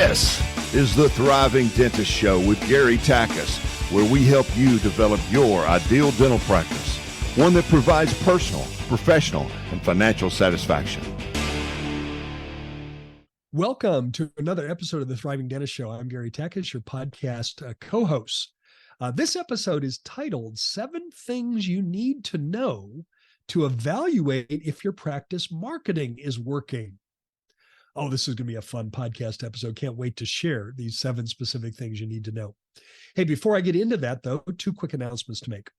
This is the Thriving Dentist Show with Gary Takis, where we help you develop your ideal dental practice, one that provides personal, professional, and financial satisfaction. Welcome to another episode of the Thriving Dentist Show. I'm Gary Takis, your podcast co-host. This episode is titled 7 Things You Need to Know to Evaluate If Your Practice Marketing is Working. Oh, this is going to be a fun podcast episode. Can't wait to share these 7 specific things you need to know. Hey, before I get into that, though, 2 quick announcements to make.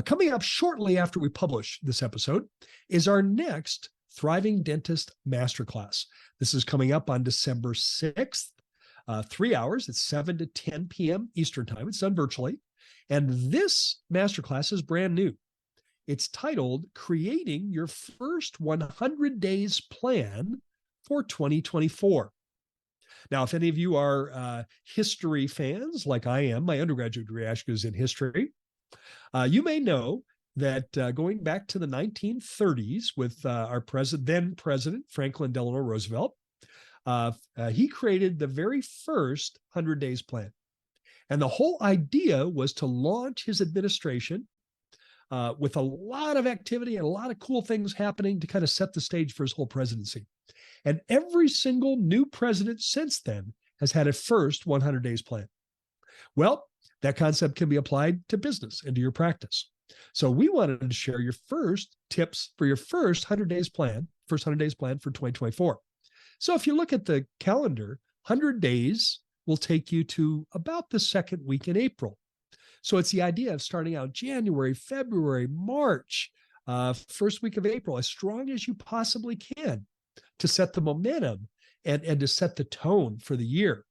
Coming up shortly after we publish this episode is our next Thriving Dentist Masterclass. This is coming up on December 6th, 3 hours. It's 7 to 10 p.m. Eastern Time. It's done virtually. And this masterclass is brand new. It's titled Creating Your First 100 Days Plan for 2024. Now, if any of you are history fans like I am, my undergraduate degree actually is in history, you may know that going back to the 1930s with our then President Franklin Delano Roosevelt, he created the very first 100 Days Plan. And the whole idea was to launch his administration with a lot of activity and a lot of cool things happening to kind of set the stage for his whole presidency. And every single new president since then has had a first 100 Days Plan. Well, that concept can be applied to business and to your practice. So we wanted to share your first tips for your first 100 Days Plan, first 100 Days Plan for 2024. So if you look at the calendar, 100 days will take you to about the second week in April. So it's the idea of starting out January, February, March, first week of April, as strong as you possibly can to set the momentum and to set the tone for the year.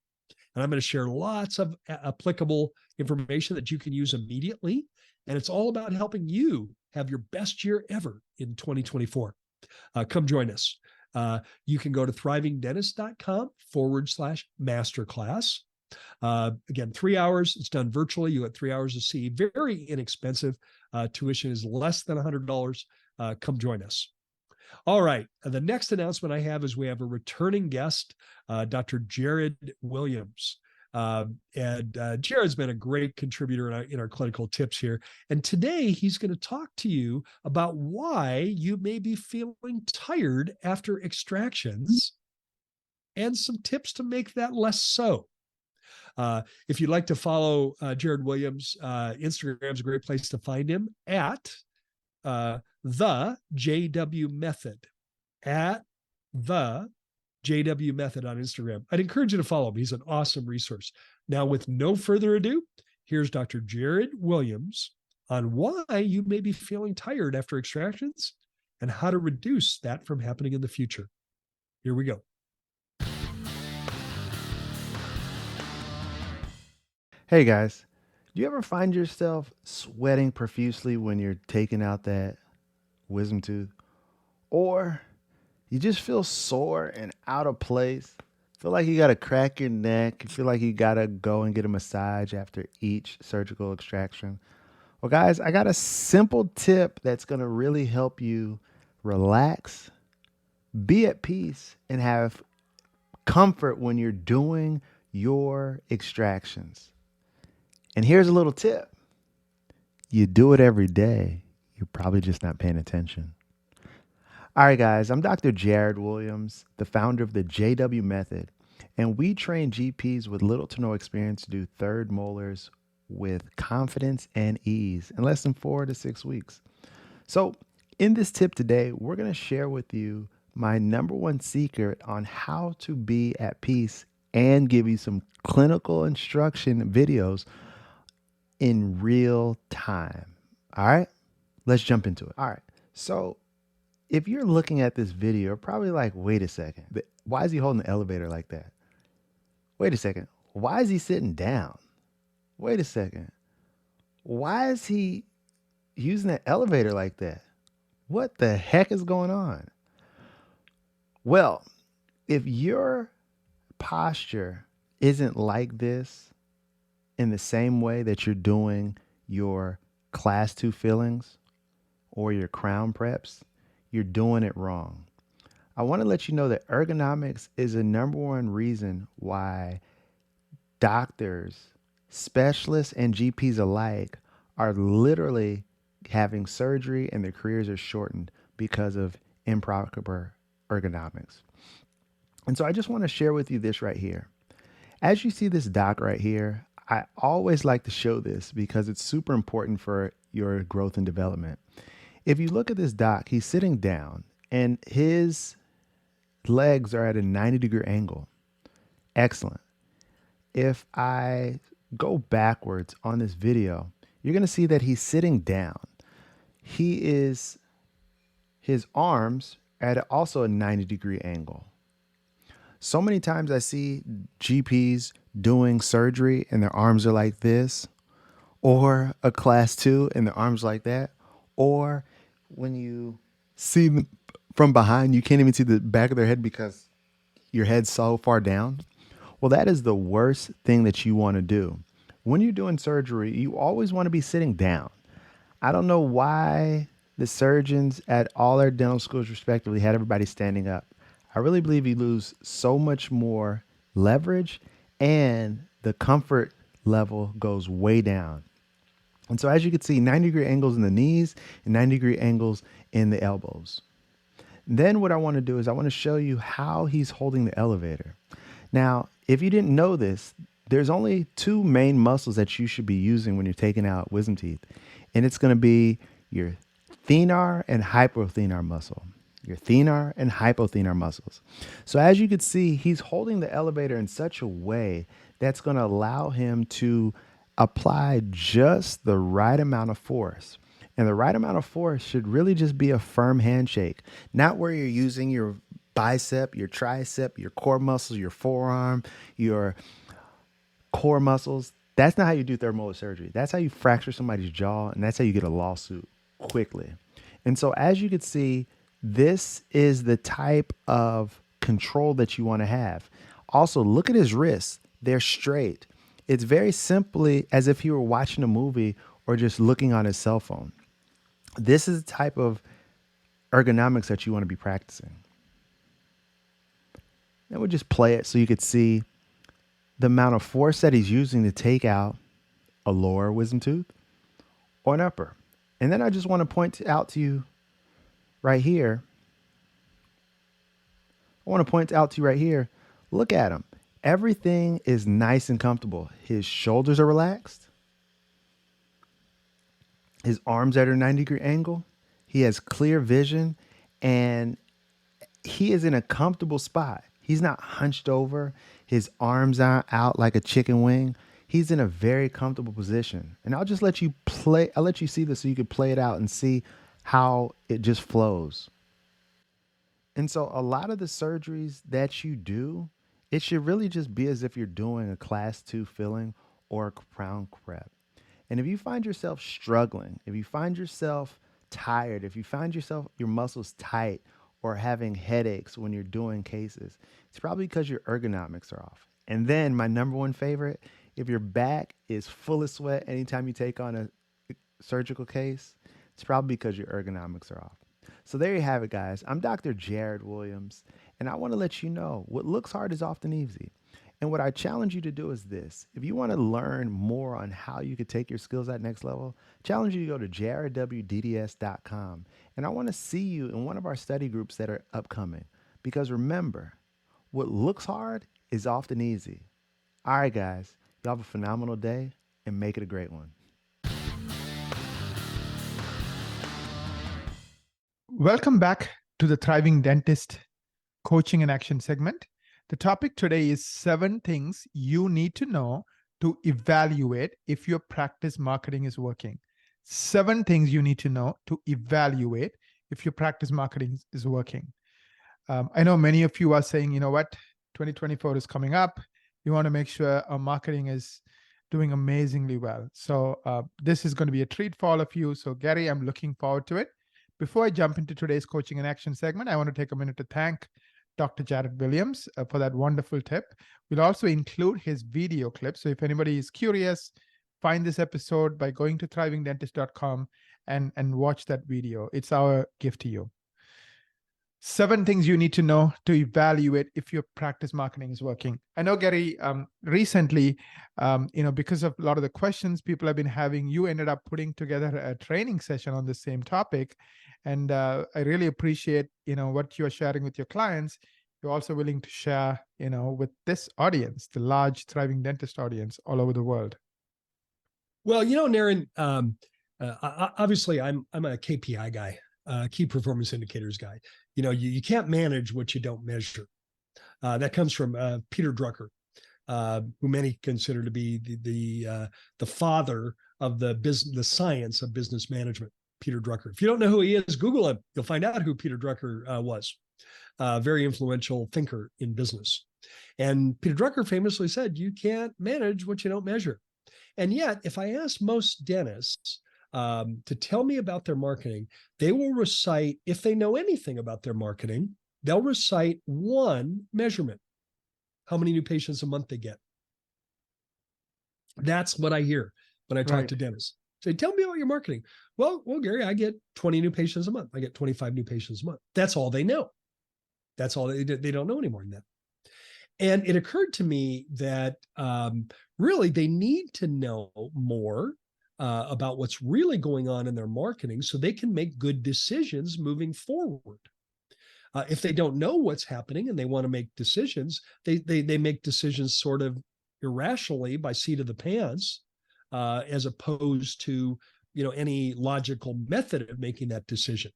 And I'm going to share lots of applicable information that you can use immediately. And it's all about helping you have your best year ever in 2024. Come join us. You can go to thrivingdentist.com/masterclass. Again, 3 hours. It's done virtually. You get 3 hours to see. Very inexpensive. Tuition is less than $100. Come join us. All right. The next announcement I have is we have a returning guest, Dr. Jared Williams. Jared's been a great contributor in our clinical tips here. And today he's going to talk to you about why you may be feeling tired after extractions and some tips to make that less so. If you'd like to follow Jared Williams, Instagram's a great place to find him at the JW Method, at the JW Method on Instagram. I'd encourage you to follow him. He's an awesome resource. Now, with no further ado, here's Dr. Jared Williams on why you may be feeling tired after extractions and how to reduce that from happening in the future. Here we go. Hey guys, do you ever find yourself sweating profusely when you're taking out that wisdom tooth? Or you just feel sore and out of place? Feel like you got to crack your neck? You feel like you got to go and get a massage after each surgical extraction? Well, guys, I got a simple tip that's going to really help you relax, be at peace, and have comfort when you're doing your extractions. And here's a little tip. You do it every day. You're probably just not paying attention. All right, guys, I'm Dr. Jared Williams, the founder of the JW Method, and we train GPs with little to no experience to do third molars with confidence and ease in less than 4 to 6 weeks. So in this tip today, we're going to share with you my #1 secret on how to be at peace and give you some clinical instruction videos in real time. All right, let's jump into it. All right, so if you're looking at this video, you're probably like, wait a second, why is he holding the elevator like that? Wait a second, why is he sitting down? Wait a second, why is he using the elevator like that? What the heck is going on? Well, if your posture isn't like this in the same way that you're doing your class 2 fillings or your crown preps, you're doing it wrong. I want to let you know that ergonomics is the number one reason why doctors, specialists, and GPs alike are literally having surgery and their careers are shortened because of improper ergonomics. And so I just want to share with you this right here. As you see this doc right here, I always like to show this because it's super important for your growth and development. If you look at this doc, he's sitting down and his legs are at a 90-degree angle. Excellent. If I go backwards on this video, you're going to see that he's sitting down. His arms are at also a 90-degree angle. So many times I see GPs doing surgery and their arms are like this, or a class 2 and their arms like that, or when you see them from behind, you can't even see the back of their head because your head's so far down. Well, that is the worst thing that you want to do. When you're doing surgery, you always want to be sitting down. I don't know why the surgeons at all our dental schools respectively had everybody standing up. I really believe you lose so much more leverage and the comfort level goes way down. And so as you can see, 90-degree angles in the knees and 90-degree angles in the elbows. Then what I want to do is I want to show you how he's holding the elevator. Now, if you didn't know this, there's only two main muscles that you should be using when you're taking out wisdom teeth. And it's going to be your thenar and hypothenar muscle. Your thenar and hypothenar muscles. So as you can see, he's holding the elevator in such a way that's going to allow him to apply just the right amount of force. And the right amount of force should really just be a firm handshake, not where you're using your bicep, your tricep, your core muscles, your forearm, your core muscles. That's not how you do thermolar surgery. That's how you fracture somebody's jaw, and that's how you get a lawsuit quickly. And so as you can see, this is the type of control that you want to have. Also, look at his wrists. They're straight. It's very simply as if he were watching a movie or just looking on his cell phone. This is the type of ergonomics that you want to be practicing. And we'll just play it so you could see the amount of force that he's using to take out a lower wisdom tooth or an upper. And then I just want to point out to you right here. Look at him. Everything is nice and comfortable. His shoulders are relaxed. His arms at a 90-degree angle. He has clear vision and he is in a comfortable spot. He's not hunched over. His arms aren't out like a chicken wing. He's in a very comfortable position. And I'll just let you play. I'll let you see this so you can play it out and see how it just flows. And so a lot of the surgeries that you do, it should really just be as if you're doing a class 2 filling or a crown prep. And if you find yourself struggling, if you find yourself tired, if you find yourself your muscles tight or having headaches when you're doing cases, it's probably because your ergonomics are off. And then my number one favorite, if your back is full of sweat anytime you take on a surgical case, it's probably because your ergonomics are off. So there you have it, guys. I'm Dr. Jared Williams, and I want to let you know what looks hard is often easy. And what I challenge you to do is this. If you want to learn more on how you could take your skills to that next level, challenge you to go to jaredwdds.com. And I want to see you in one of our study groups that are upcoming. Because remember, what looks hard is often easy. All right, guys. Y'all have a phenomenal day and make it a great one. Welcome back to the Thriving Dentist Coaching and Action segment. The topic today is 7 things you need to know to evaluate if your practice marketing is working. 7 things you need to know to evaluate if your practice marketing is working. I know many of you are saying, you know what, 2024 is coming up. We want to make sure our marketing is doing amazingly well. So this is going to be a treat for all of you. So Gary, I'm looking forward to it. Before I jump into today's coaching and action segment, I want to take a minute to thank Dr. Jared Williams for that wonderful tip. We'll also include his video clip. So if anybody is curious, find this episode by going to thrivingdentist.com and watch that video. It's our gift to you. 7 things you need to know to evaluate if your practice marketing is working. I know, Gary, recently, because of a lot of the questions people have been having, you ended up putting together a training session on the same topic. And I really appreciate, what you're sharing with your clients. You're also willing to share, with this audience, the large thriving dentist audience all over the world. Well, Naren, obviously I'm a KPI guy, key performance indicators guy. You can't manage what you don't measure. That comes from Peter Drucker, who many consider to be the father of the science of business management. Peter Drucker. If you don't know who he is, Google him. You'll find out who Peter Drucker was. Very influential thinker in business. And Peter Drucker famously said, "You can't manage what you don't measure." And yet, if I ask most dentists to tell me about their marketing, they will recite, if they know anything about their marketing, they'll recite one measurement: how many new patients a month they get. That's what I hear when I talk to dentists. Say, tell me about your marketing. Well, Gary, I get 20 new patients a month. I get 25 new patients a month. That's all they know. That's all they don't know any more than that. And it occurred to me that really they need to know more about what's really going on in their marketing so they can make good decisions moving forward. If they don't know what's happening and they want to make decisions, they make decisions sort of irrationally by seat of the pants, as opposed to any logical method of making that decision.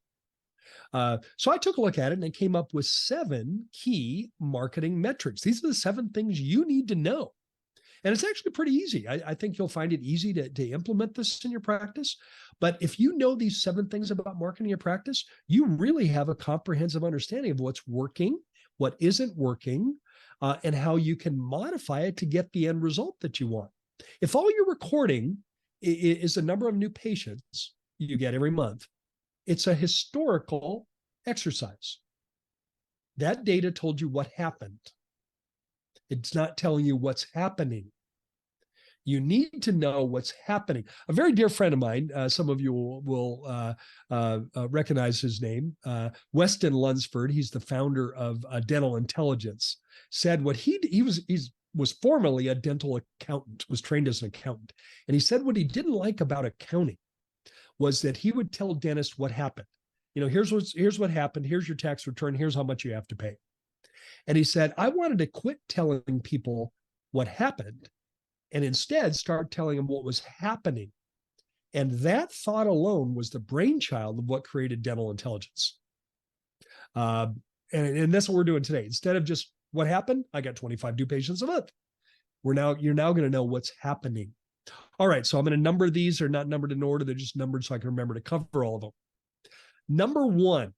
So I took a look at it and I came up with 7 key marketing metrics. These are the 7 things you need to know. And it's actually pretty easy. I think you'll find it easy to implement this in your practice. But if you know these 7 things about marketing your practice, you really have a comprehensive understanding of what's working, what isn't working, and how you can modify it to get the end result that you want. If all you're recording is the number of new patients you get every month, it's a historical exercise. That data told you what happened. It's not telling you what's happening. You need to know what's happening. A very dear friend of mine, some of you will recognize his name, Weston Lunsford. He's the founder of Dental Intelligence. Said what he was formerly a dental accountant, was trained as an accountant, and he said what he didn't like about accounting was that he would tell dentists what happened. Here's what happened. Here's your tax return. Here's how much you have to pay. And he said, I wanted to quit telling people what happened and instead start telling them what was happening. And that thought alone was the brainchild of what created Dental Intelligence. And that's what we're doing today. Instead of just what happened, I got 25 new patients a month. You're now going to know what's happening. All right, so I'm going to number these. They're not numbered in order. They're just numbered so I can remember to cover all of them. Number 1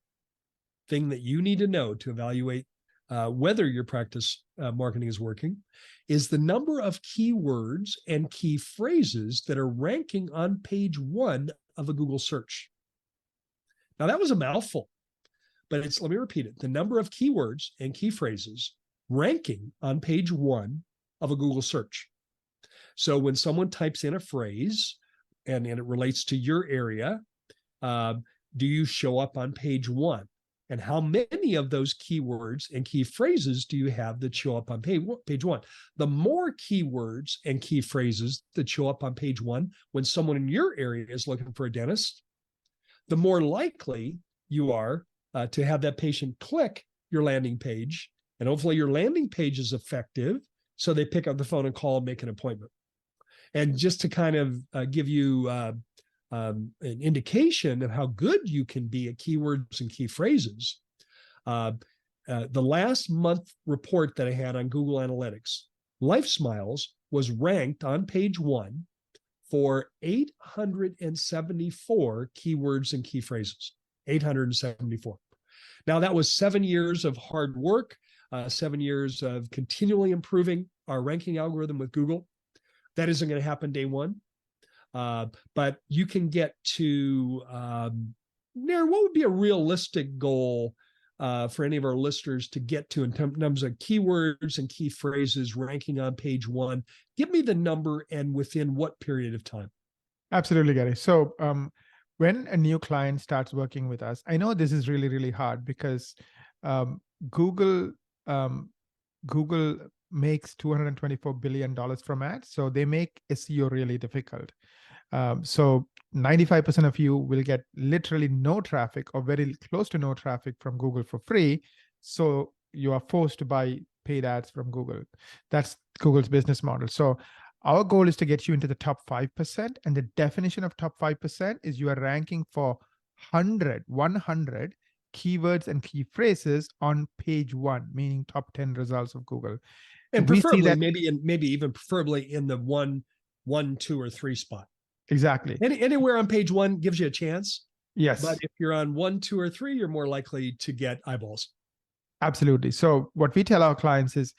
thing that you need to know to evaluate whether your practice marketing is working is the number of keywords and key phrases that are ranking on page 1 of a Google search. Now, that was a mouthful, but let me repeat it. The number of keywords and key phrases ranking on page 1 of a Google search. So when someone types in a phrase and it relates to your area, do you show up on page 1? And how many of those keywords and key phrases do you have that show up on page 1? The more keywords and key phrases that show up on page 1 when someone in your area is looking for a dentist, the more likely you are to have that patient click your landing page. And hopefully your landing page is effective, so they pick up the phone and call and make an appointment. And just to kind of give you an indication of how good you can be at keywords and key phrases, the last month report that I had on Google Analytics, Life Smiles was ranked on page 1 for 874 keywords and key phrases. 874. Now, that was 7 years of hard work, 7 years of continually improving our ranking algorithm with Google. That isn't going to happen day 1. But you can get to, what would be a realistic goal for any of our listeners to get to in terms of keywords and key phrases ranking on page 1? Give me the number and within what period of time? Absolutely, Gary. So when a new client starts working with us, I know this is really, really hard because um, Google Google makes $224 billion from ads, so they make SEO really difficult. So 95% of you will get literally no traffic or very close to no traffic from Google for free. So you are forced to buy paid ads from Google. That's Google's business model. So our goal is to get you into the top 5%. And the definition of top 5% is you are ranking for 100 keywords and key phrases on page 1, meaning top 10 results of Google. And We see preferably, that maybe even preferably in the one, 2, or 3 spot. exactly. Anywhere on page 1 gives you a chance. Yes. But if you're on 1, 2, or 3, you're more likely to get eyeballs. Absolutely. So what we tell our clients is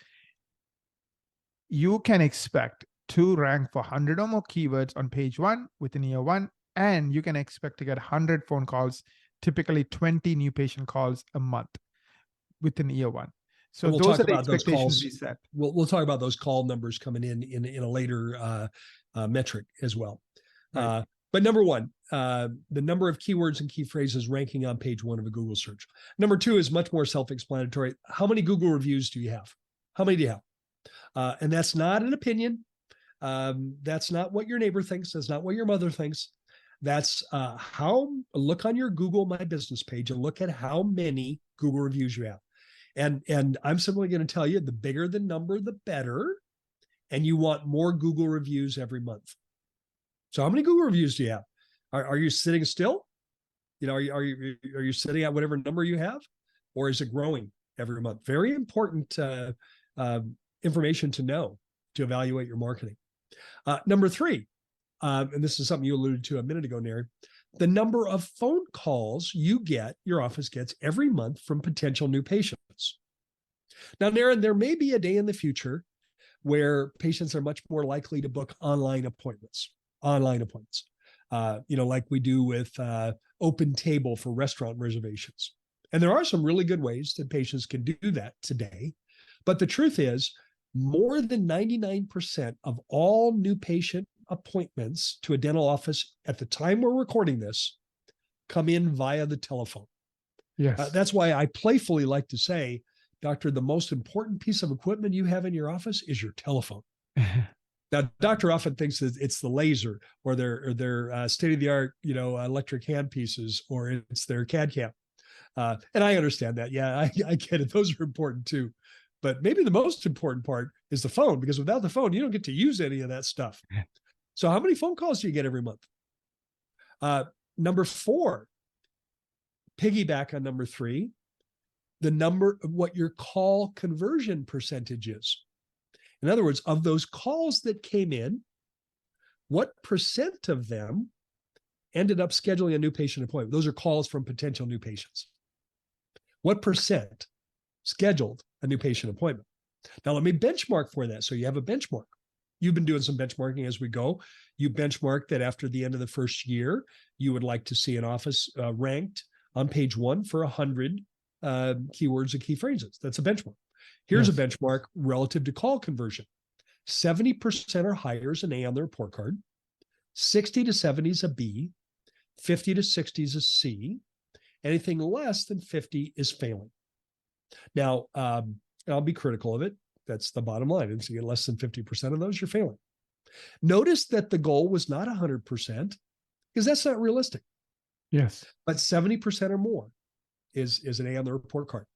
you can expect to rank for 100 or more keywords on page 1 within year 1, and you can expect to get 100 phone calls, typically 20 new patient calls a month within year 1. So we'll those talk are the about those expectations calls. we set. We'll talk about those call numbers coming in a later metric as well. Right. But number 1, the number of keywords and key phrases ranking on page 1 of a Google search. Number 2 is much more self-explanatory. How many Google reviews do you have? How many do you have? And that's not an opinion. That's not what your neighbor thinks. That's not what your mother thinks. That's look on your Google My Business page and look at how many Google reviews you have. And I'm simply going to tell you, the bigger the number, the better. And you want more Google reviews every month. So how many Google reviews do you have? Are you sitting still? Are you sitting at whatever number you have, or is it growing every month? Very important information to know to evaluate your marketing. Number 3, and this is something you alluded to a minute ago, Nary, the number of phone calls your office gets every month from potential new patients. Now, Naren, there may be a day in the future where patients are much more likely to book online appointments, like we do with Open Table for restaurant reservations. And there are some really good ways that patients can do that today. But the truth is, more than 99% of all new patient appointments to a dental office at the time we're recording this come in via the telephone. Yes. That's why I playfully like to say, doctor, the most important piece of equipment you have in your office is your telephone. Now, doctor often thinks that it's the laser or their state-of-the-art, electric handpieces, or it's their CAD cam. And I understand that. Yeah, I get it. Those are important too. But maybe the most important part is the phone, because without the phone, you don't get to use any of that stuff. So how many phone calls do you get every month? Number 4, piggyback on number 3, the number of what your call conversion percentage is. In other words, of those calls that came in, what percent of them ended up scheduling a new patient appointment? Those are calls from potential new patients. What percent scheduled a new patient appointment? Now, let me benchmark for that. So you have a benchmark. You've been doing some benchmarking as we go. You benchmark that after the end of the first year, you would like to see an office ranked on page 1 for 100 keywords and key phrases. That's a benchmark. Here's a benchmark relative to call conversion. 70% or higher is an A on the report card. 60 to 70 is a B. 50 to 60 is a C. Anything less than 50 is failing. Now, I'll be critical of it. That's the bottom line. And so you get less than 50% of those, you're failing. Notice that the goal was not 100%, because that's not realistic. Yes. But 70% or more is an A on the report card.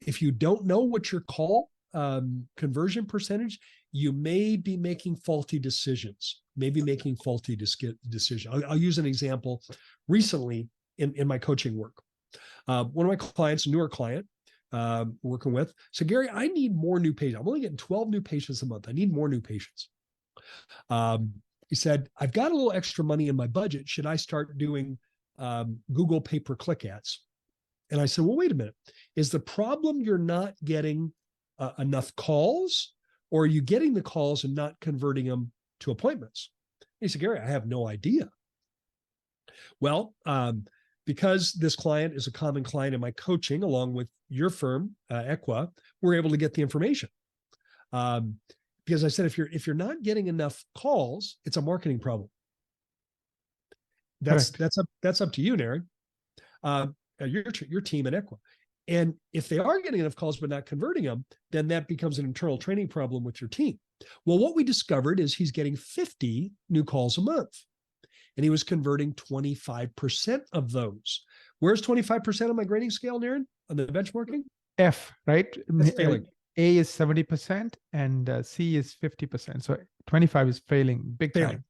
If you don't know what your call conversion percentage, you may be making faulty decisions. I'll use an example recently in my coaching work. One of my clients, a newer client, working with, said, Gary, I need more new patients. I'm only getting 12 new patients a month. I need more new patients. He said, I've got a little extra money in my budget. Should I start doing Google pay-per-click ads? And I said, well, wait a minute. Is the problem you're not getting enough calls, or are you getting the calls and not converting them to appointments? He said, Gary, I have no idea. Well, because this client is a common client in my coaching, along with your firm, Equa, we're able to get the information. Because I said, if you're not getting enough calls, it's a marketing problem. That's up to you, Naren. Your team at Equa. And if they are getting enough calls but not converting them, then that becomes an internal training problem with your team. Well, what we discovered is he's getting 50 new calls a month, and he was converting 25% of those. Where's 25% on my grading scale, Naren, on the benchmarking? F, right? That's failing. A is 70% and C is 50%. So 25 is failing big time.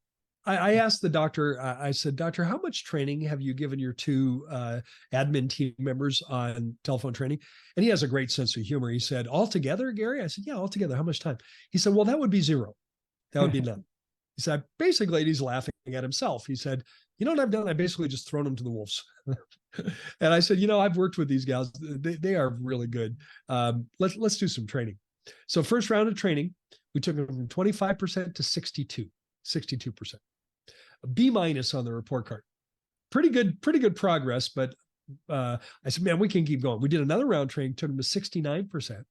I asked the doctor, I said, "Doctor, how much training have you given your two admin team members on telephone training?" And he has a great sense of humor. He said, "Altogether, Gary?" I said, "Yeah, altogether. How much time?" He said, "Well, that would be zero. That would be none." He said, basically, he's laughing at himself. He said, "You know what I've done? I basically just thrown them to the wolves." And I said, I've worked with these gals. They are really good. Let's do some training. So first round of training, we took them from 25% to 62%. A B- on the report card. Pretty good progress, but I said, man, we can keep going. We did another round training, took them to 69%.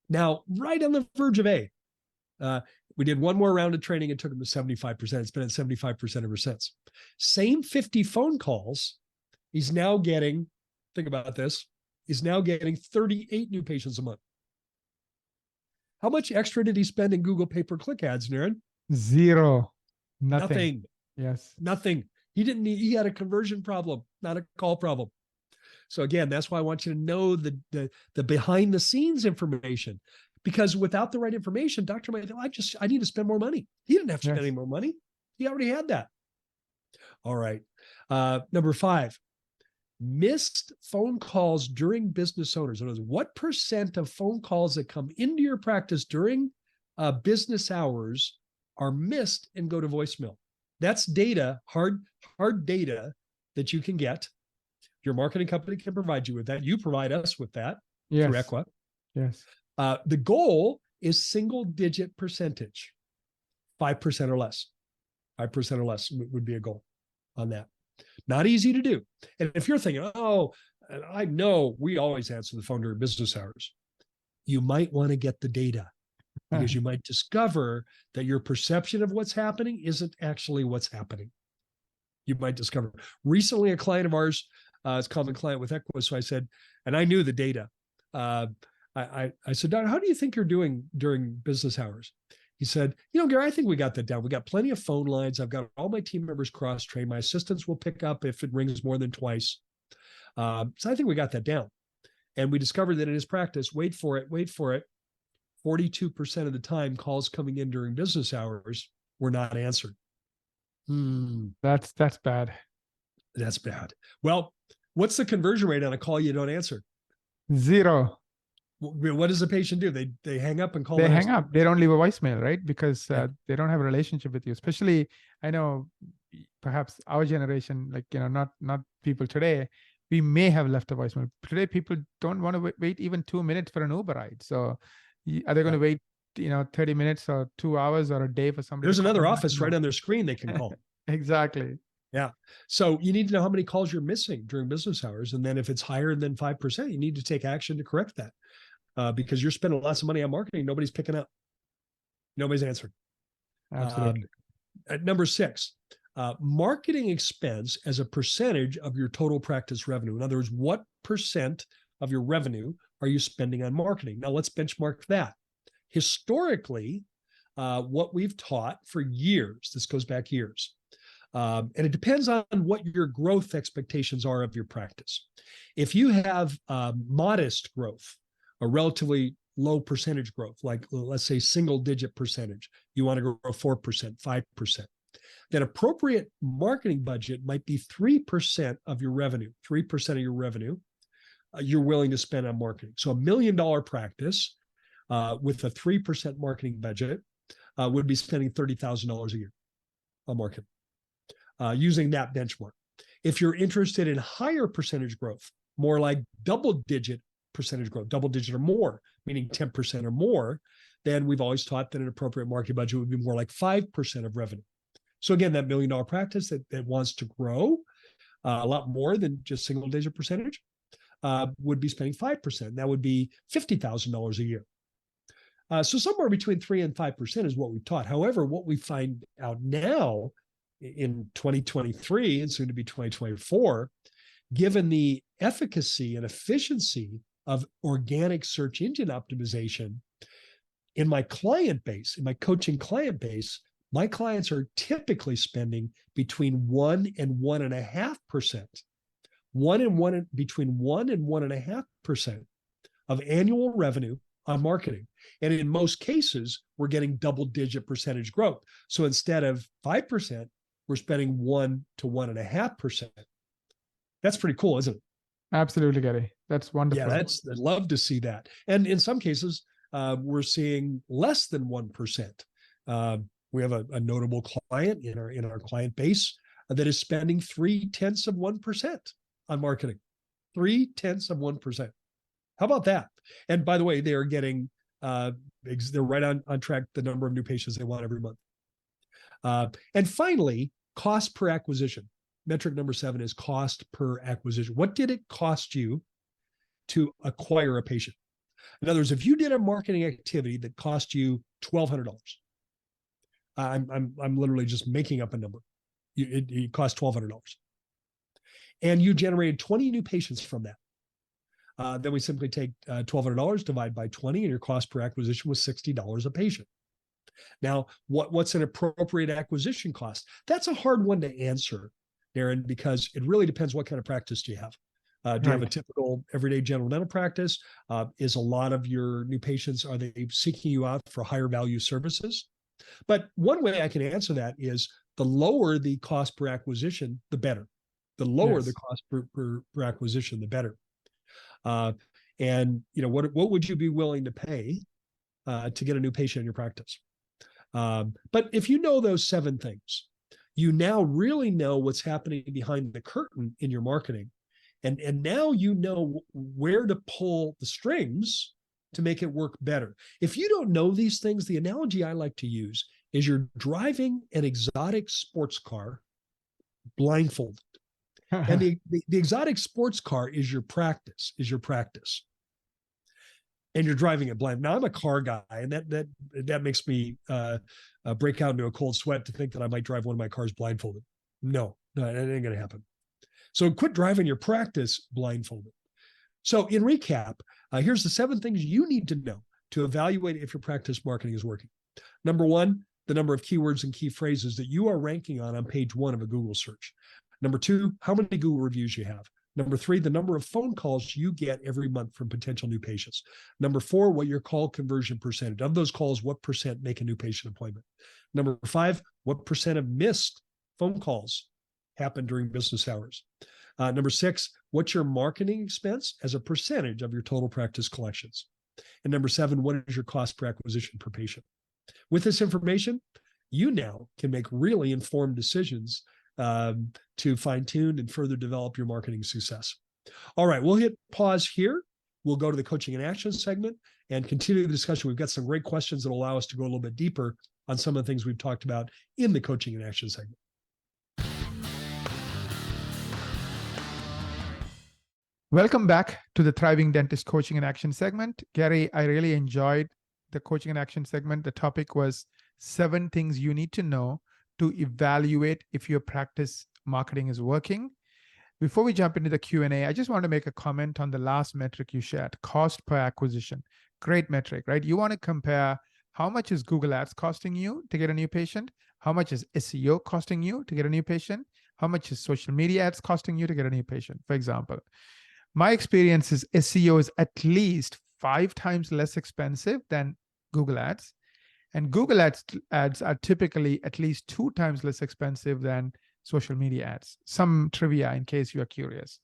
Now, right on the verge of A. We did one more round of training and took them to 75%. It's been at 75% ever since. Same 50 phone calls. He's now getting, think about this, he's now getting 38 new patients a month. How much extra did he spend in Google pay-per-click ads, Naren? Zero. Nothing. Yes. Nothing. He had a conversion problem, not a call problem. So again, that's why I want you to know the behind the scenes information, because without the right information, doctor might think, I need to spend more money. He didn't have to spend any more money. He already had that. All right. Number 5, missed phone calls during business owners. In other words, what percent of phone calls that come into your practice during business hours are missed and go to voicemail? That's data, hard data that you can get. Your marketing company can provide you with that. You provide us with that through Equa. Yes. The goal is single-digit percentage, 5% or less. 5% or less would be a goal on that. Not easy to do. And if you're thinking, oh, I know we always answer the phone during business hours, you might want to get the data, because you might discover that your perception of what's happening isn't actually what's happening. You might discover. Recently, a client of ours, is a common client with Equa, so I said, and I knew the data. I said, Don, how do you think you're doing during business hours? He said, Gary, I think we got that down. We got plenty of phone lines. I've got all my team members cross-trained. My assistants will pick up if it rings more than twice. So I think we got that down. And we discovered that in his practice, wait for it, 42% of the time calls coming in during business hours were not answered. That's bad. That's bad. Well, what's the conversion rate on a call you don't answer? 0. What does the patient do? They hang up and call. They hang up. They don't leave a voicemail, right? Because they don't have a relationship with you. Especially, I know, perhaps our generation, like, not people today, we may have left a voicemail. Today, people don't want to wait even 2 minutes for an Uber ride. So are they going to wait, 30 minutes or 2 hours or a day for somebody? There's another office right on their screen they can call. Exactly. Yeah. So you need to know how many calls you're missing during business hours. And then if it's higher than 5%, you need to take action to correct that. Because you're spending lots of money on marketing. Nobody's picking up. Nobody's answering. Absolutely. At number 6, marketing expense as a percentage of your total practice revenue. In other words, what percent of your revenue are you spending on marketing? Now let's benchmark that. Historically, what we've taught for years, this goes back years, and it depends on what your growth expectations are of your practice. If you have modest growth, a relatively low percentage growth, like let's say single-digit percentage, you want to grow 4%, 5%, then appropriate marketing budget might be 3% of your revenue, 3% of your revenue you're willing to spend on marketing. So $1 million practice with a 3% marketing budget would be spending $30,000 a year on marketing using that benchmark. If you're interested in higher percentage growth, more like double-digit percentage growth, double-digit or more, meaning 10% or more, then we've always taught that an appropriate marketing budget would be more like 5% of revenue. So again, that $1 million practice that wants to grow a lot more than just single-digit percentage would be spending 5%. That would be $50,000 a year. So somewhere between 3 and 5% is what we've taught. However, what we find out now in 2023 and soon to be 2024, given the efficacy and efficiency of organic search engine optimization in my client base, in my coaching client base, my clients are typically spending between 1 and 1.5%, between 1 and 1.5% of annual revenue on marketing. And in most cases, we're getting double-digit percentage growth. So instead of 5%, we're spending 1 to 1.5%. That's pretty cool, isn't it? Absolutely, Gary. That's wonderful. Yeah, I'd love to see that. And in some cases, we're seeing less than 1%. We have a notable client in our client base that is spending 0.3% on marketing. 0.3%. How about that? And by the way, they are getting they're right on track the number of new patients they want every month. And finally, cost per acquisition. Metric number 7 is cost per acquisition. What did it cost you to acquire a patient? In other words, if you did a marketing activity that cost you $1,200, I'm literally just making up a number. It cost $1,200, and you generated 20 new patients from that. Then we simply take $1,200, divide by 20, and your cost per acquisition was $60 a patient. Now, what's an appropriate acquisition cost? That's a hard one to answer, Darren, because it really depends what kind of practice do you have. Do you have a typical everyday general dental practice? Is a lot of your new patients, are they seeking you out for higher value services? But one way I can answer that is the lower the cost per acquisition, the better. The lower the cost per acquisition, the better. And what would you be willing to pay to get a new patient in your practice? But if you know those 7 things, you now really know what's happening behind the curtain in your marketing. And now you know where to pull the strings to make it work better. If you don't know these things, the analogy I like to use is you're driving an exotic sports car blindfolded. And the exotic sports car is your practice, and you're driving it blind. Now I'm a car guy, and that makes me break out into a cold sweat to think that I might drive one of my cars blindfolded. No, that ain't gonna happen. So quit driving your practice blindfolded. So in recap, here's the 7 things you need to know to evaluate if your practice marketing is working. Number 1, the number of keywords and key phrases that you are ranking on page 1 of a Google search. Number 2, how many Google reviews you have. Number 3, the number of phone calls you get every month from potential new patients. Number 4, what your call conversion percentage. Of those calls, what percent make a new patient appointment? Number 5, what percent of missed phone calls happen during business hours? Number 6, what's your marketing expense as a percentage of your total practice collections? And number 7, what is your cost per acquisition per patient? With this information, you now can make really informed decisions to fine-tune and further develop your marketing success. All right, we'll hit pause here. We'll go to the coaching and action segment and continue the discussion. We've got some great questions that will allow us to go a little bit deeper on some of the things we've talked about in the coaching and action segment. Welcome back to the Thriving Dentist Coaching and Action segment. Gary, I really enjoyed the coaching and action segment. The topic was 7 things you need to know to evaluate if your practice marketing is working. Before we jump into the Q&A, I just want to make a comment on the last metric you shared, cost per acquisition. Great metric, right? You want to compare how much is Google Ads costing you to get a new patient? How much is SEO costing you to get a new patient? How much is social media ads costing you to get a new patient, for example? My experience is SEO is at least 5 times less expensive than Google Ads. And Google ads are typically at least 2 times less expensive than social media ads. Some trivia in case you are curious.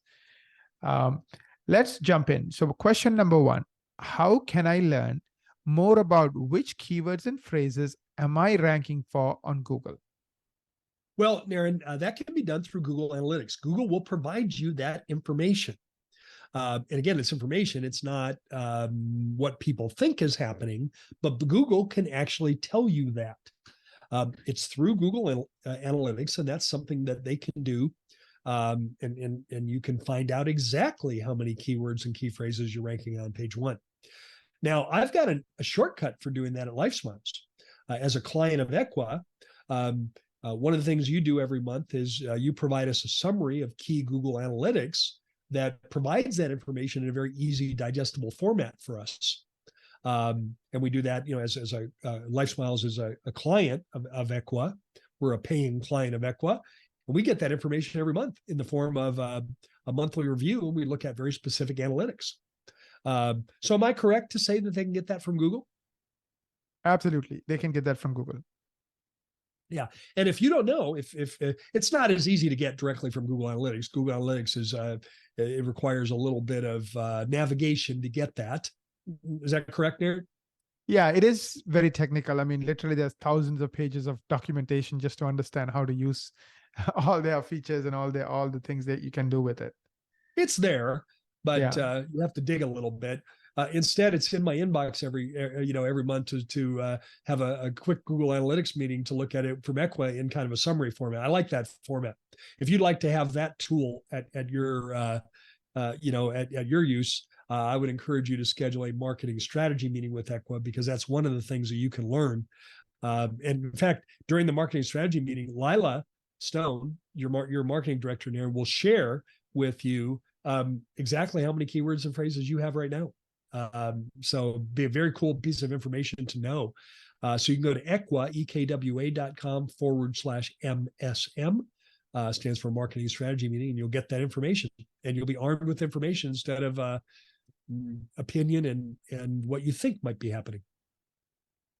Let's jump in. So question number 1, how can I learn more about which keywords and phrases am I ranking for on Google? Well, Naren, that can be done through Google Analytics. Google will provide you that information. And again, it's information. It's not what people think is happening, but Google can actually tell you that. It's through Google Analytics, and that's something that they can do. And you can find out exactly how many keywords and key phrases you're ranking on page 1. Now, I've got a shortcut for doing that at LifeSmiles. As a client of Equa, One of the things you do every month is you provide us a summary of key Google Analytics that provides that information in a very easy, digestible format for us. And we do that, as a LifeSmiles is a client of Equa. We're a paying client of Equa. And we get that information every month in the form of a monthly review, and we look at very specific analytics. So am I correct to say that they can get that from Google? Absolutely. They can get that from Google. Yeah. And if you don't know, if it's not as easy to get directly from Google Analytics. Google Analytics is it requires a little bit of navigation to get that. Is that correct, Nate? Yeah, it is very technical. I mean, literally there's thousands of pages of documentation just to understand how to use all their features and all the things that you can do with it. It's there, but Yeah. you have to dig a little bit. Instead, it's in my inbox every month to have a quick Google Analytics meeting to look at it from Equa in kind of a summary format. I like that format. If you'd like to have that tool at your at your use, I would encourage you to schedule a marketing strategy meeting with Equa, because that's one of the things that you can learn. And in fact, during the marketing strategy meeting, Lila Stone, your marketing director there, will share with you exactly how many keywords and phrases you have right now. So be a very cool piece of information to know. So you can go to equa.com/MSM, stands for Marketing Strategy Meeting, and you'll get that information, and you'll be armed with information instead of opinion and what you think might be happening.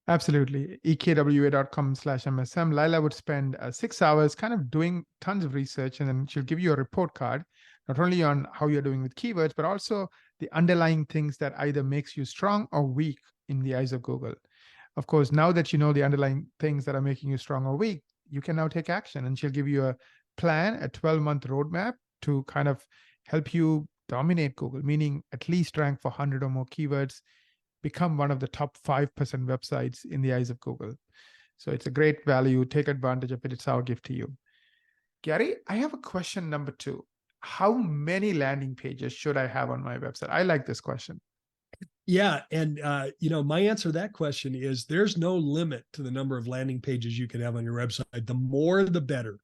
Absolutely. eqwa.com/MSM. Lila would spend 6 hours kind of doing tons of research, and then she'll give you a report card, not only on how you're doing with keywords, but also the underlying things that either makes you strong or weak in the eyes of Google. Of course, now that you know the underlying things that are making you strong or weak, you can now take action, and she'll give you a plan, a 12-month roadmap to kind of help you dominate Google, meaning at least rank for 100 or more keywords, become one of the top 5% websites in the eyes of Google. So it's a great value. Take advantage of it. It's our gift to you. Gary, I have a question number 2. How many landing pages should I have on my website? I like this question. Yeah. And, my answer to that question is there's no limit to the number of landing pages you can have on your website. The more, the better.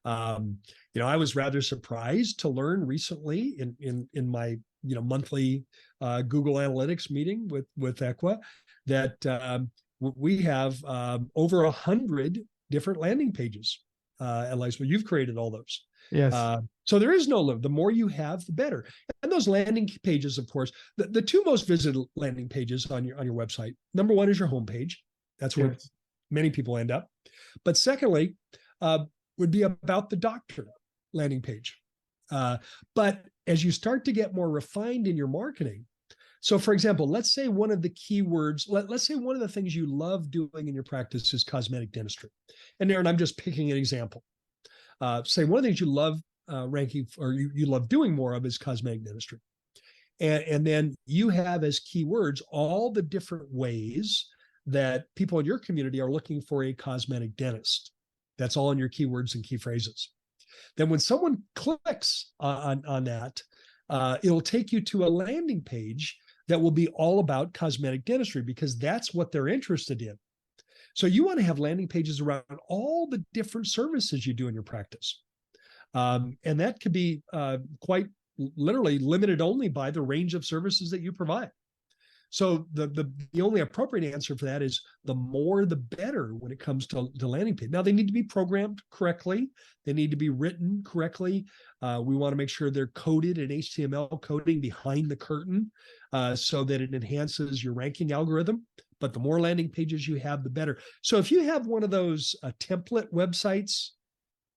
I was rather surprised to learn recently in my monthly Google Analytics meeting with Equa that we have over 100 different landing pages. At least, you've created all those. Yes. So there is no limit. The more you have, the better. And those landing pages, of course, the 2 most visited landing pages on your website. Number 1 is your homepage. That's where many people end up. But secondly, would be about the doctor landing page. But as you start to get more refined in your marketing, so for example, let's say one of the keywords, let's say one of the things you love doing in your practice is cosmetic dentistry. And Aaron, I'm just picking an example. Say one of the things you love ranking, or you love doing more of, is cosmetic dentistry. And then you have as keywords all the different ways that people in your community are looking for a cosmetic dentist. That's all in your keywords and key phrases. Then when someone clicks on that, it'll take you to a landing page that will be all about cosmetic dentistry, because that's what they're interested in. So you want to have landing pages around all the different services you do in your practice. And that could be quite literally limited only by the range of services that you provide. So the only appropriate answer for that is the more the better when it comes to landing page. Now, they need to be programmed correctly. They need to be written correctly. We want to make sure they're coded in HTML coding behind the curtain so that it enhances your ranking algorithm. But the more landing pages you have, the better. So if you have one of those template websites,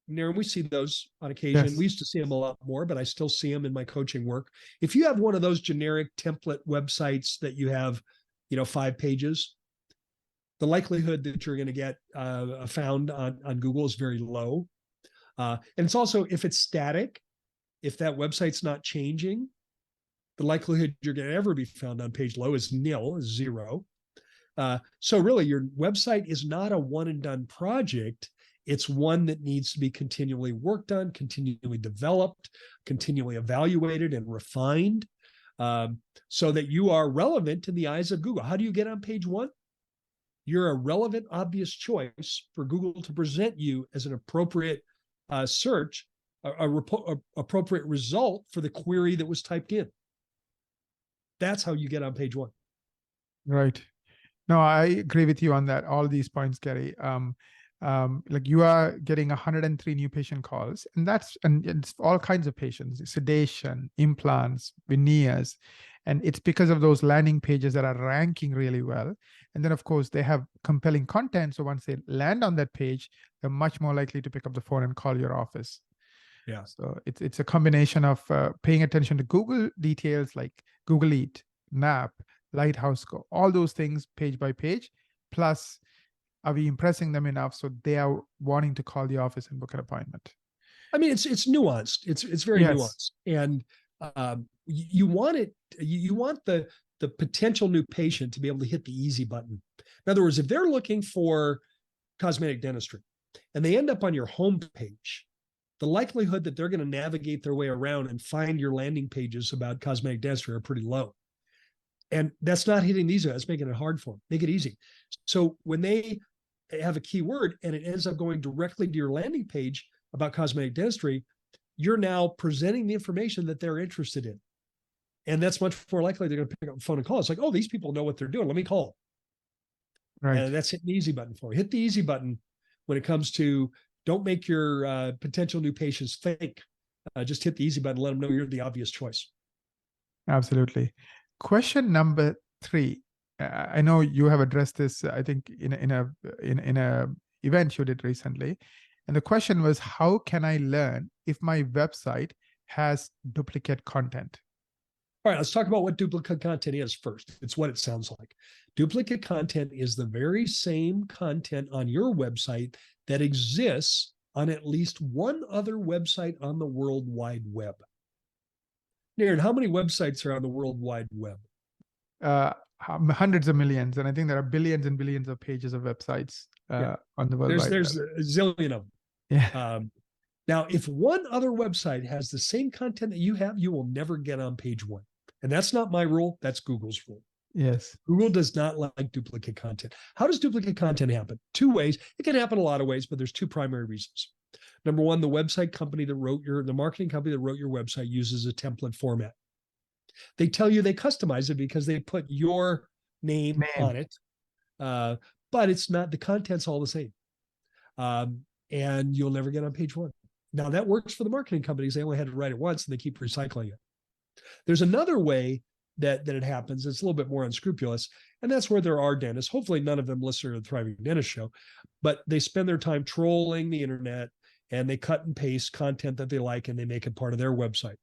Naren, we see those on occasion. Yes. We used to see them a lot more, but I still see them in my coaching work. If you have one of those generic template websites that you have, 5 pages, the likelihood that you're going to get found on Google is very low. And it's also, if it's static, if that website's not changing, the likelihood you're going to ever be found on page low is nil, is 0. So really, your website is not a one and done project. It's one that needs to be continually worked on, continually developed, continually evaluated and refined, so that you are relevant in the eyes of Google. How do you get on page 1? you're a relevant, obvious choice for Google to present you as an appropriate search, appropriate result for the query that was typed in. That's how you get on page one. Right. No, I agree with you on that. All these points, Gary. Like you are getting 103 new patient calls, and it's all kinds of patients: sedation, implants, veneers, and it's because of those landing pages that are ranking really well. And then, of course, they have compelling content. So once they land on that page, they're much more likely to pick up the phone and call your office. Yeah. So it's a combination of paying attention to Google details like Google Eat, NAP, Lighthouse Go, all those things page by page. Plus, are we impressing them enough so they are wanting to call the office and book an appointment? I mean, it's nuanced. It's very nuanced, and you want it. You want the potential new patient to be able to hit the easy button. In other words, if they're looking for cosmetic dentistry and they end up on your home page, the likelihood that they're going to navigate their way around and find your landing pages about cosmetic dentistry are pretty low. And that's not hitting these. That's making it hard for them. Make it easy. So when they have a keyword and it ends up going directly to your landing page about cosmetic dentistry, you're now presenting the information that they're interested in. And that's much more likely they're going to pick up the phone and call. It's like, oh, these people know what they're doing. Let me call. Right. And that's hitting the easy button for you. Hit the easy button when it comes to don't make your potential new patients fake. Just hit the easy button. Let them know you're the obvious choice. Absolutely. Question number 3. I know you have addressed this, I think, in a event you did recently. And the question was, how can I learn if my website has duplicate content? All right, let's talk about what duplicate content is first. It's what it sounds like. Duplicate content is the very same content on your website that exists on at least one other website on the World Wide Web. Naren, how many websites are on the World Wide Web? Hundreds of millions, and I think there are billions and billions of pages of websites on the World Wide Web. There's a zillion of them. Yeah. Now, if one other website has the same content that you have, you will never get on page one. And that's not my rule. That's Google's rule. Yes. Google does not like duplicate content. How does duplicate content happen? 2 ways. It can happen a lot of ways, but there's 2 primary reasons. Number one, the website company that wrote the marketing company that wrote your website uses a template format. They tell you they customize it because they put your name on it, but it's not, the content's all the same. And you'll never get on page one. Now that works for the marketing companies. They only had to write it once and they keep recycling it. There's another way that it happens. It's a little bit more unscrupulous. And that's where there are dentists. Hopefully none of them listen to the Thriving Dentist Show, but they spend their time trolling the internet and they cut and paste content that they like and they make it part of their website.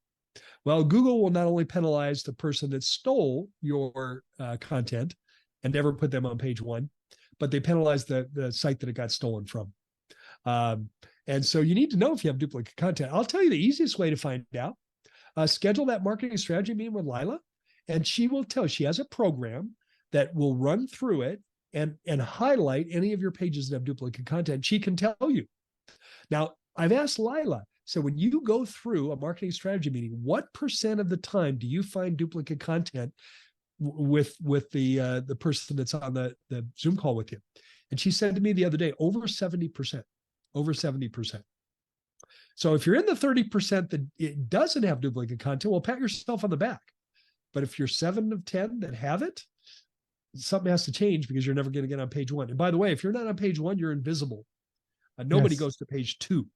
Well, Google will not only penalize the person that stole your content and never put them on page one, but they penalize the site that it got stolen from. And so you need to know if you have duplicate content. I'll tell you the easiest way to find out. Schedule that marketing strategy meeting with Lila, and she will tell you. She has a program that will run through it and highlight any of your pages that have duplicate content. She can tell you. Now, I've asked Lila, so when you go through a marketing strategy meeting, what % of the time do you find duplicate content with the person that's on the Zoom call with you? And she said to me the other day, over 70%. Over 70%. So if you're in the 30% that it doesn't have duplicate content, well, pat yourself on the back. But if you're 7 of 10 that have it, something has to change because you're never going to get on page one. And by the way, if you're not on page one, you're invisible. Nobody goes to page 2.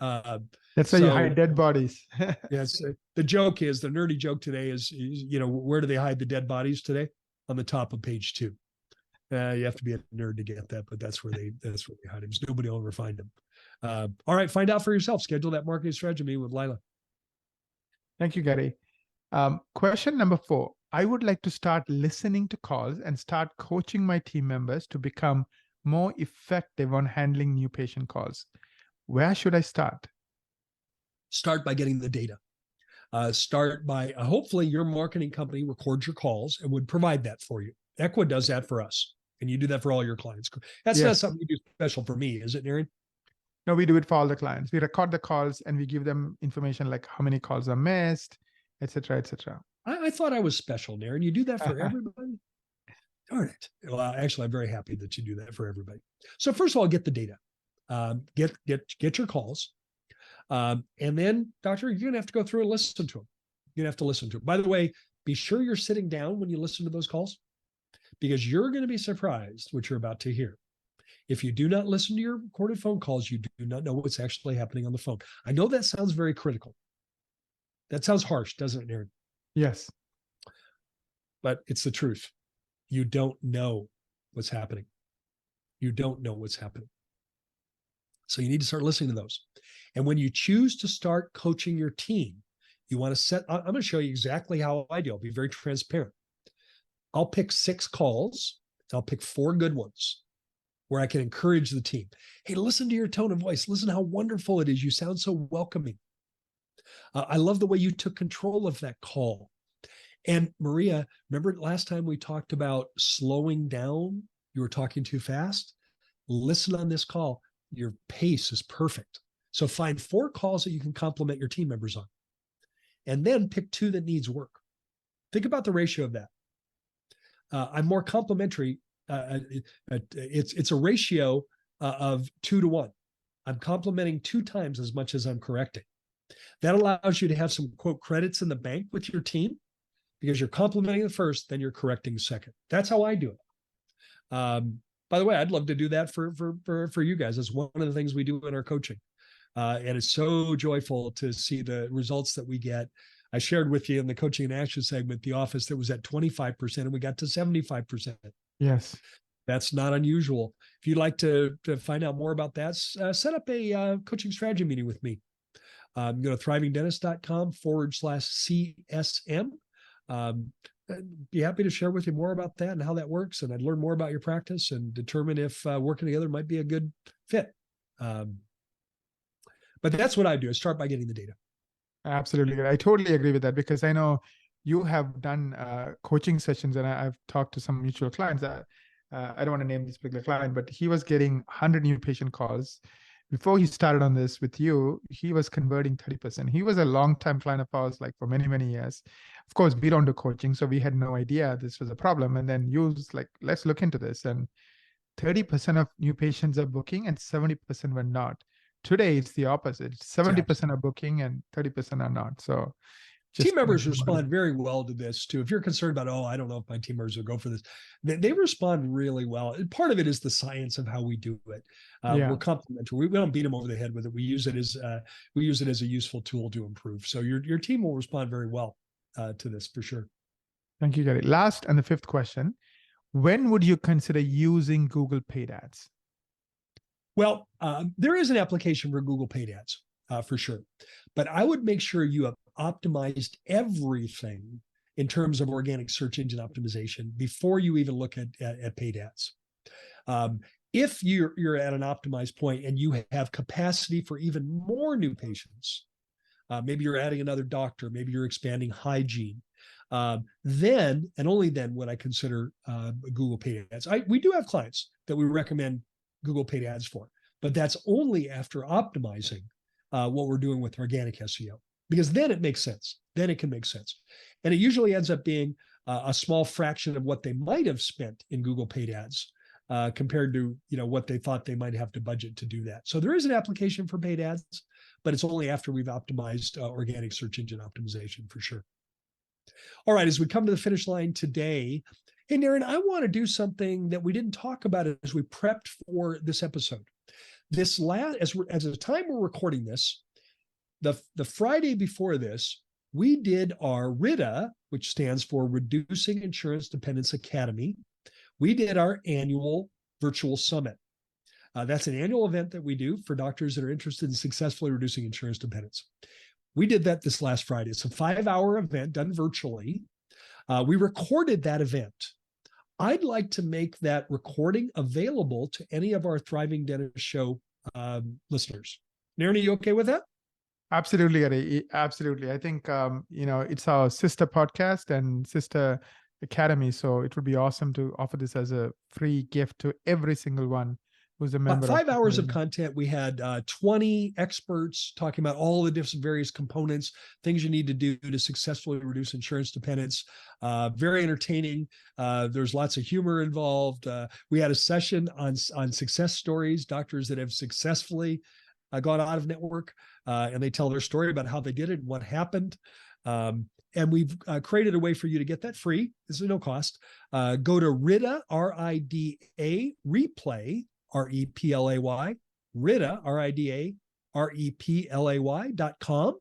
That's how you hide dead bodies. Yes. The joke is, the nerdy joke today is, where do they hide the dead bodies today? On the top of page 2. You have to be a nerd to get that, but that's where they hide them. So nobody will ever find them. All right, find out for yourself. Schedule that marketing strategy meeting with Lila. Thank you, Gary. Question number 4. I would like to start listening to calls and start coaching my team members to become more effective on handling new patient calls. Where should I start? Start by getting the data. Start by, hopefully your marketing company records your calls and would provide that for you. Equa does that for us. And you do that for all your clients. That's not something you do special for me, is it, Naren? No, we do it for all the clients. We record the calls and we give them information like how many calls are missed, et cetera, et cetera. I thought I was special, Naren. You do that for everybody? Darn it. Well, actually, I'm very happy that you do that for everybody. So first of all, get the data. Get your calls. And then, doctor, you're going to have to go through and listen to them. You're going to have to listen to them. By the way, be sure you're sitting down when you listen to those calls, because you're going to be surprised what you're about to hear. If you do not listen to your recorded phone calls, you do not know what's actually happening on the phone. I know that sounds very critical. That sounds harsh, doesn't it, Aaron? Yes. But it's the truth. You don't know what's happening. You don't know what's happening. So you need to start listening to those. And when you choose to start coaching your team, you want to set, I'm going to show you exactly how I do. I'll be very transparent. I'll pick 6 calls. I'll pick 4 good ones where I can encourage the team. Hey, listen to your tone of voice. Listen how wonderful it is. You sound so welcoming. I love the way you took control of that call. And Maria, remember last time we talked about slowing down? You were talking too fast. Listen on this call. Your pace is perfect. So find 4 calls that you can compliment your team members on. And then pick 2 that needs work. Think about the ratio of that. I'm more complimentary. It's a ratio of 2 to 1. I'm complimenting 2 times as much as I'm correcting. That allows you to have some, quote, credits in the bank with your team, because you're complimenting the first, then you're correcting the second. That's how I do it. By the way, I'd love to do that for you guys. It's one of the things we do in our coaching. And it's so joyful to see the results that we get. I shared with you in the coaching and action segment, the office that was at 25%, and we got to 75%. Yes. That's not unusual. If you'd like to find out more about that, set up a coaching strategy meeting with me. Go to thrivingdentist.com/CSM. Be happy to share with you more about that and how that works. And I'd learn more about your practice and determine if working together might be a good fit. But that's what I do, is start by getting the data. Absolutely. I totally agree with that, because I know you have done coaching sessions, and I've talked to some mutual clients that I don't want to name this particular client, but he was getting 100 new patient calls. Before he started on this with you, he was converting 30%. He was a long-time client of ours, like for many, many years. Of course, we don't do coaching, so we had no idea this was a problem. And then you was like, let's look into this. And 30% of new patients are booking and 70% were not. Today, it's the opposite. 70% are booking and 30% are not. So team members respond very well to this too. If you're concerned about, I don't know if my team members will go for this, they respond really well. And part of it is the science of how we do it. We're complimentary. We don't beat them over the head with it. We use it as a useful tool to improve. So your team will respond very well to this for sure. Thank you, Gary. Last and the 5th question: when would you consider using Google paid ads? Well, there is an application for Google paid ads for sure, but I would make sure you have optimized everything in terms of organic search engine optimization before you even look at paid ads. If you're at an optimized point and you have capacity for even more new patients, maybe you're adding another doctor, maybe you're expanding hygiene, then and only then would I consider Google paid ads. We do have clients that we recommend Google paid ads for, but that's only after optimizing what we're doing with organic SEO, because then it makes sense. Then it can make sense. And it usually ends up being a small fraction of what they might have spent in Google paid ads compared to what they thought they might have to budget to do that. So there is an application for paid ads, but it's only after we've optimized organic search engine optimization for sure. All right, as we come to the finish line today, hey, Naren, I want to do something that we didn't talk about as we prepped for this episode. As the time we're recording this, the Friday before this, we did our RIDA, which stands for Reducing Insurance Dependence Academy. We did our annual virtual summit. That's an annual event that we do for doctors that are interested in successfully reducing insurance dependence. We did that this last Friday. It's a 5-hour event done virtually. We recorded that event. I'd like to make that recording available to any of our Thriving Dentist Show listeners. Naren, are you okay with that? Absolutely, Gary. Absolutely. I think, it's our sister podcast and sister academy. So it would be awesome to offer this as a free gift to every single one Who's a About member 5 of hours of FREEBIE. content. We had 20 experts talking about all the different various components, things you need to do to successfully reduce insurance dependence. Very entertaining. There's lots of humor involved. We had a session on success stories, doctors that have successfully gone out of network, and they tell their story about how they did it and what happened. And we've created a way for you to get that free. This is no cost. Go to RIDA, RIDA, replay, REPLAY, RIDA, RIDA, REPLAY.com.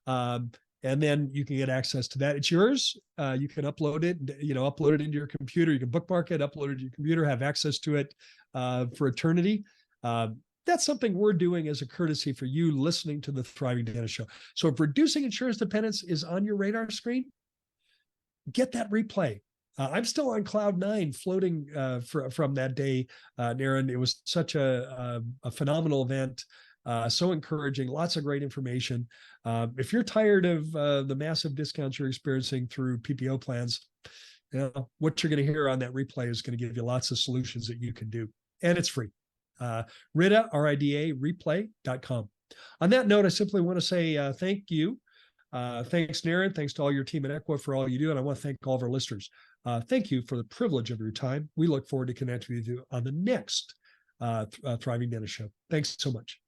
And then you can get access to that. It's yours. You can upload it, upload it into your computer. You can bookmark it, upload it to your computer, have access to it for eternity. That's something we're doing as a courtesy for you listening to the Thriving Dentist Show. So if reducing insurance dependence is on your radar screen, get that replay. I'm still on cloud 9 floating from that day, Naren. It was such a phenomenal event, so encouraging, lots of great information. If you're tired of the massive discounts you're experiencing through PPO plans, what you're going to hear on that replay is going to give you lots of solutions that you can do. And it's free. RIDA, RIDA, replay.com. On that note, I simply want to say thank you. Thanks, Naren. Thanks to all your team at Equa for all you do. And I want to thank all of our listeners. Thank you for the privilege of your time. We look forward to connecting with you on the next Thriving Dentist Show. Thanks so much.